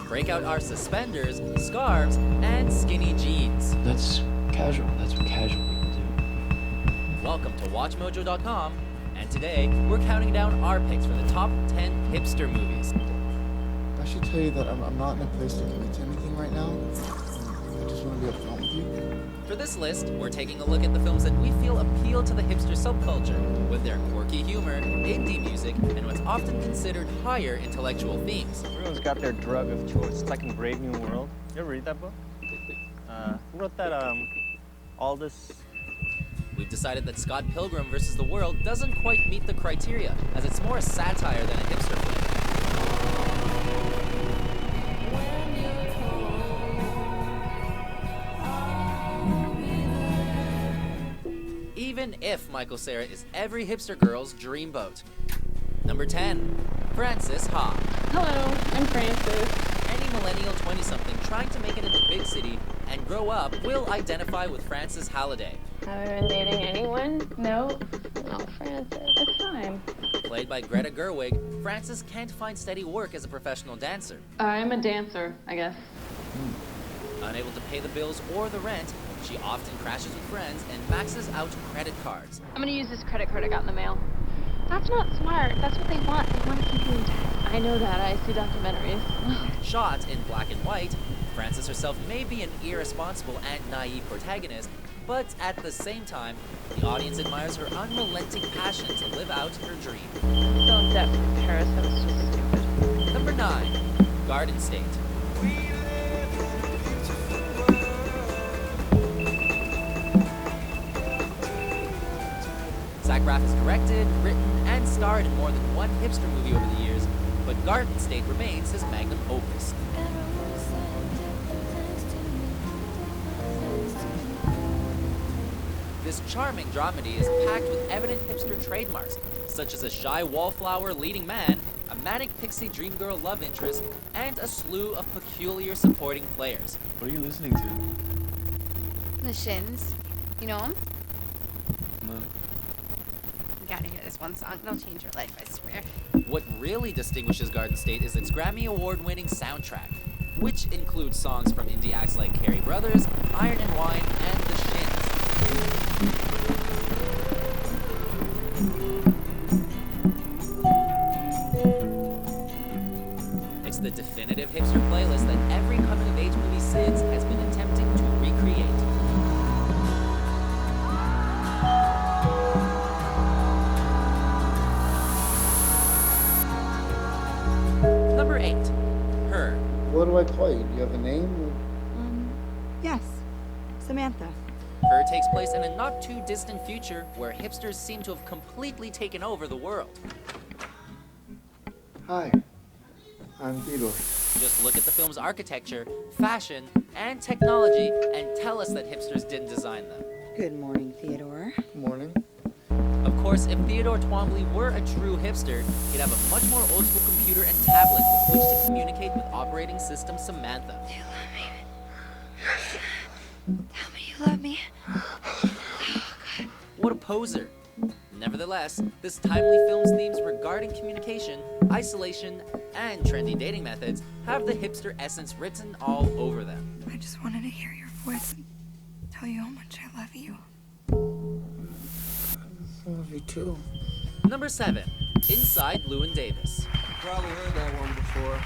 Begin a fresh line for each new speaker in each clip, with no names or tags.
break out our suspenders, scarves, and skinny jeans.
That's casual. That's what casual people do.
Welcome to WatchMojo.com, and today we're counting down our picks for the top 10 hipster movies.
I should tell you that I'm not in a place to commit to anything right now. I just want to be upfront with you.
For this list, we're taking a look at the films that we feel appeal to the hipster subculture, with their quirky humor, indie music, and what's often considered higher intellectual themes.
Everyone's got their drug of choice. It's like in Brave New World. You ever read that book? Who wrote that, Aldous?
We've decided that Scott Pilgrim vs. the World doesn't quite meet the criteria, as it's more a satire than a hipster flick. Even if Michael Cera is every hipster girl's dreamboat. Number 10, Frances Ha.
Hello, I'm Frances.
Any millennial 20-something trying to make it in the big city and grow up will identify with Frances Halliday.
Have I been dating anyone? No. Oh, Frances. It's time.
Played by Greta Gerwig, Frances can't find steady work as a professional dancer.
I'm a dancer, I guess.
Unable to pay the bills or the rent, she often crashes with friends and maxes out credit cards.
I'm gonna use this credit card I got in the mail. That's not smart. That's what they want. They want to keep you in debt. I know that. I see documentaries.
Shot in black and white, Frances herself may be an irresponsible and naive protagonist, but at the same time, the audience admires her unrelenting passion to live out her dream.
I'm still in debt from Paris. That was just stupid.
Number 9, Garden State. Zach Braff has directed, written, and starred in more than one hipster movie over the years, but Garden State remains his magnum opus. This charming dramedy is packed with evident hipster trademarks, such as a shy wallflower leading man, a manic pixie dream girl love interest, and a slew of peculiar supporting players.
What are you listening to?
The Shins. You know them?
No.
You gotta hear this one song. It'll change your life, I swear.
What really distinguishes Garden State is its Grammy Award-winning soundtrack, which includes songs from indie acts like Carey Brothers, Iron and Wine, and The Shins. It's the definitive hipster playlist that every coming-of-age movie since has been attempting to recreate. Number 8, Her.
What do I call you? Do you have a name?
Yes. Samantha.
Her takes place in a not-too-distant future where hipsters seem to have completely taken over the world.
Hi. I'm Theodore.
Just look at the film's architecture, fashion, and technology and tell us that hipsters didn't design them.
Good morning, Theodore.
Morning.
Of course, if Theodore Twombly were a true hipster, he'd have a much more old-school computer and tablet with which to communicate with operating system Samantha.
Do you love me? Yes. Tell me you love me.
What a poser. Nevertheless, this timely film's themes regarding communication, isolation, and trendy dating methods have the hipster essence written all over them.
I just wanted to hear your voice and tell you how much I love you.
I love you too.
Number 7, Inside Llewyn Davis.
Probably heard that one before.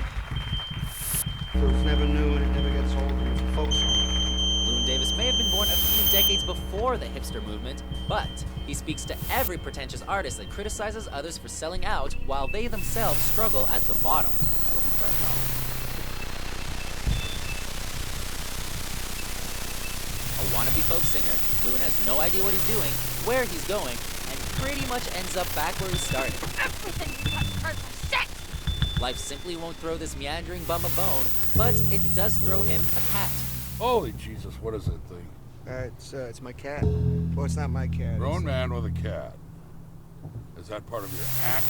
Proof never new and it never gets old when you focus on it.
Llewyn Davis may have been born a few decades before the hipster movement, but he speaks to every pretentious artist that criticizes others for selling out while they themselves struggle at the bottom. A wannabe folk singer, Llewyn has no idea what he's doing, where he's going, and pretty much ends up back where he started.
Everything you touch turns to shit!
Life simply won't throw this meandering bum a bone, but it does throw him a cat.
Holy Jesus, what is that thing?
It's my cat. Well, it's not my cat.
Grown man with a cat. Is that part of your act?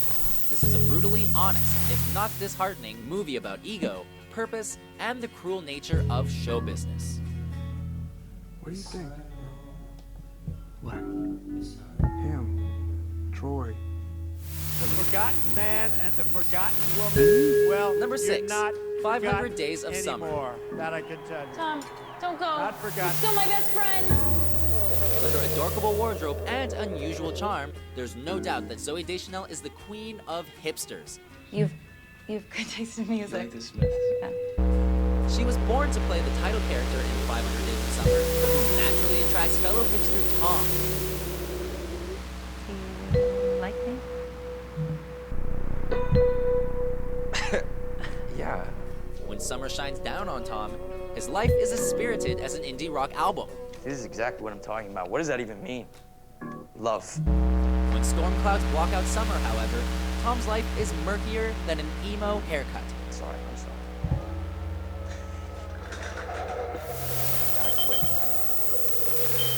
This is a brutally honest, if not disheartening, movie about ego, purpose, and the cruel nature of show business.
What do you think?
What?
Him. Troy.
forgotten man and the forgotten woman. Well,
Number
you're
6,
not
500
forgotten
Days of Summer.
anymore. That I can tell you.
Tom, don't go.
Not forgotten.
You're still my best friend.
With her adorable wardrobe and unusual charm, there's no doubt that Zooey Deschanel is the queen of hipsters.
You've good taste in music.
Like the Smiths.
Yeah.
She was born to play the title character in 500 Days of Summer, who naturally attracts fellow hipster Tom.
Do you like me?
Yeah.
When summer shines down on Tom, his life is as spirited as an indie rock album.
This is exactly what I'm talking about. What does that even mean? Love.
When storm clouds block out summer, however, Tom's life is murkier than an emo haircut.
Sorry, I'm sorry. Gotta quit.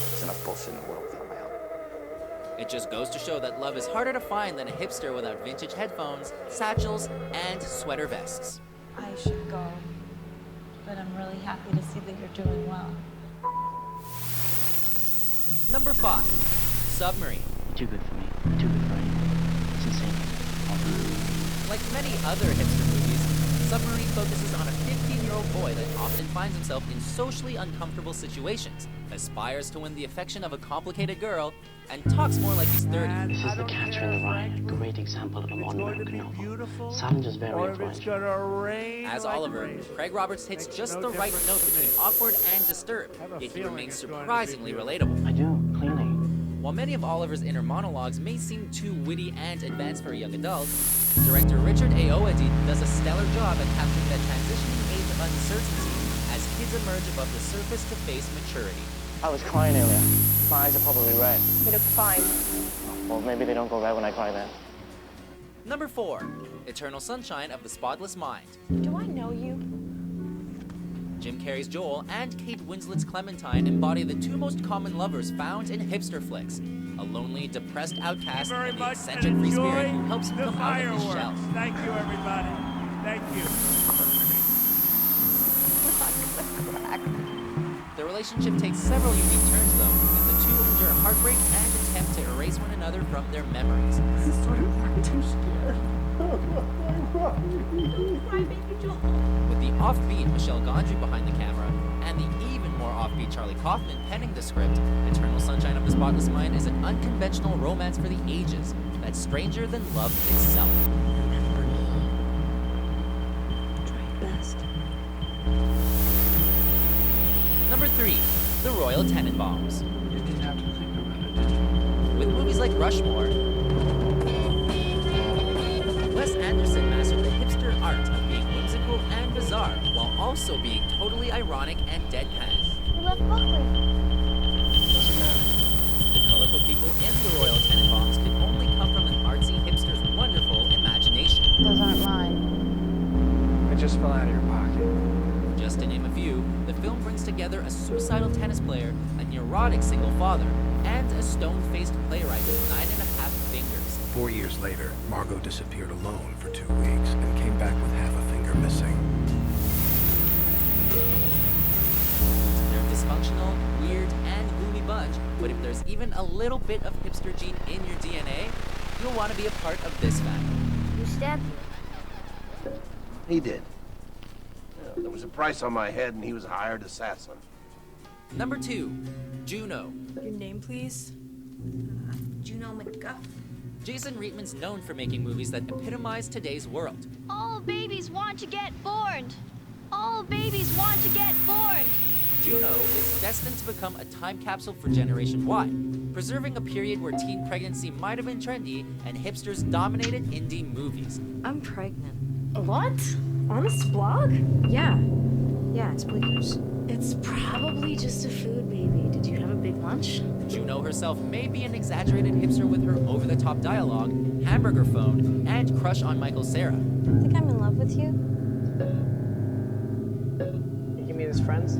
There's enough bullshit in the world without my help.
It just goes to show that love is harder to find than a hipster without vintage headphones, satchels, and sweater vests.
I should go, but I'm really happy to see that you're doing well.
Number 5, Submarine.
Too good for me. Too good for anything. It's insane.
Like many other hipster movies, Submarine focuses on a 15-year-old boy that often finds himself in socially uncomfortable situations, aspires to win the affection of a complicated girl, and talks more like he's 30.
This is The Catcher in the Rye, a great example of a modern American novel. Sound is very influential.
As Oliver, Craig Roberts hits just the right note between awkward and disturbed, yet he remains surprisingly relatable.
I do, clearly.
While many of Oliver's inner monologues may seem too witty and advanced for a young adult, director Richard Ayoade does a stellar job at capturing that transitioning age of uncertainty as kids emerge above the surface to face maturity.
I was crying earlier. My eyes are probably red.
They look fine.
Well, maybe they don't go red when I cry then.
Number 4, Eternal Sunshine of the Spotless Mind.
Do I know you?
Jim Carrey's Joel and Kate Winslet's Clementine embody the two most common lovers found in hipster flicks. A lonely, depressed outcast and the eccentric free spirit who helps him come out of his shell.
Thank you, everybody. Thank you.
The relationship takes several unique turns, though, as the two endure heartbreak and attempt to erase one another from their memories. With the offbeat Michelle Gondry behind the camera, and the even more offbeat Charlie Kaufman penning the script, Eternal Sunshine of the Spotless Mind is an unconventional romance for the ages that's stranger than love itself.
Try your best.
Number 3, The Royal Tenenbaums.
You didn't have to think about it, did you?
With movies like Rushmore, Wes Anderson mastered the hipster art of being whimsical and bizarre, while also being totally ironic and deadpan.
We left Buckley.
Doesn't matter.
The colorful people in The Royal Tenenbaums can only come from an artsy hipster's wonderful imagination.
Those aren't mine.
It just fell out of your pocket.
Just to name a few, the film brings together a suicidal tennis player, a neurotic single father, and a stone-faced playwright with 9.5 fingers.
4 years later, Margot disappeared alone for 2 weeks and came back with half a finger missing.
They're a dysfunctional, weird, and gloomy bunch, but if there's even a little bit of hipster gene in your DNA, you'll want to be a part of this family.
You stabbed me.
He did. There was a price on my head, and he was a hired assassin.
Number 2, Juno.
Your name, please?
Juno McGuff.
Jason Reitman's known for making movies that epitomize today's world.
All babies want to get born. All babies want to get born.
Juno is destined to become a time capsule for Generation Y, preserving a period where teen pregnancy might have been trendy and hipsters dominated indie movies.
I'm pregnant.
What? Honest vlog?
Yeah. Yeah, it's Bleakers.
It's probably just a food baby. Did you have a big lunch?
Juno herself may be an exaggerated hipster with her over-the-top dialogue, hamburger phone, and crush on Michael Cera.
Think I'm in love with you?
You mean as friends?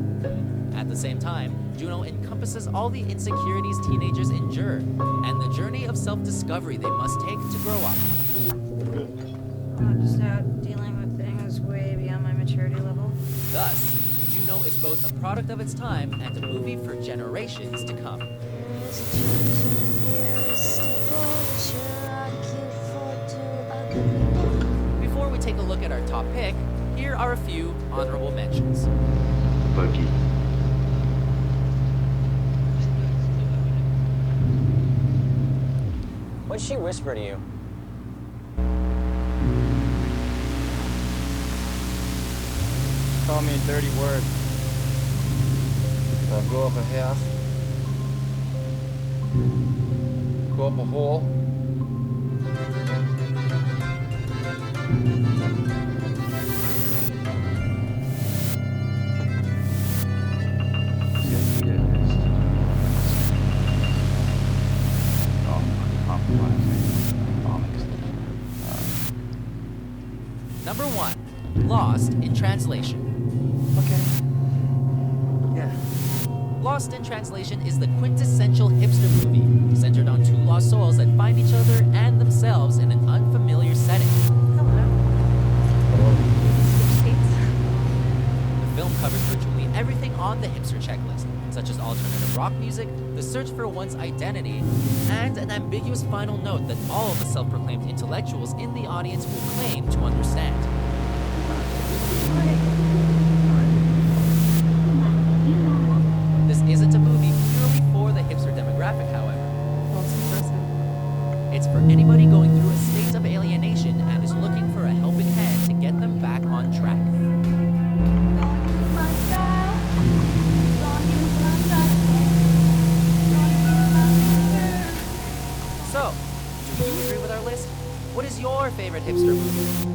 At the same time, Juno encompasses all the insecurities teenagers endure, and the journey of self-discovery they must take to grow up.
I'm just out dealing with things way beyond my maturity level.
Thus, Juno is both a product of its time and a movie for generations to come. Before we take a look at our top pick, here are a few honorable mentions.
Boogie.
What'd she whisper to you?
Call me a dirty word.
Go up a half. Go up a hole.
Number 1, Lost in Translation.
Okay. Yeah.
Lost in Translation is the quintessential hipster movie, centered on two lost souls that find each other and themselves in an unfamiliar setting. The film covers virtually everything on the hipster checklist, such as alternative rock music, the search for one's identity, and an ambiguous final note that all of the self-proclaimed intellectuals in the audience will claim to understand. This isn't a movie purely for the hipster demographic, however. It's for anybody going through a state of alienation and is looking for a helping hand to get them back on track. So, do you agree with our list? What is your favorite hipster movie?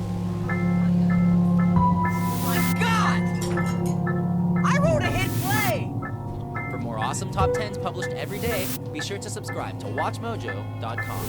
My God! I wrote a hit play!
For more awesome top 10s published every day, be sure to subscribe to WatchMojo.com.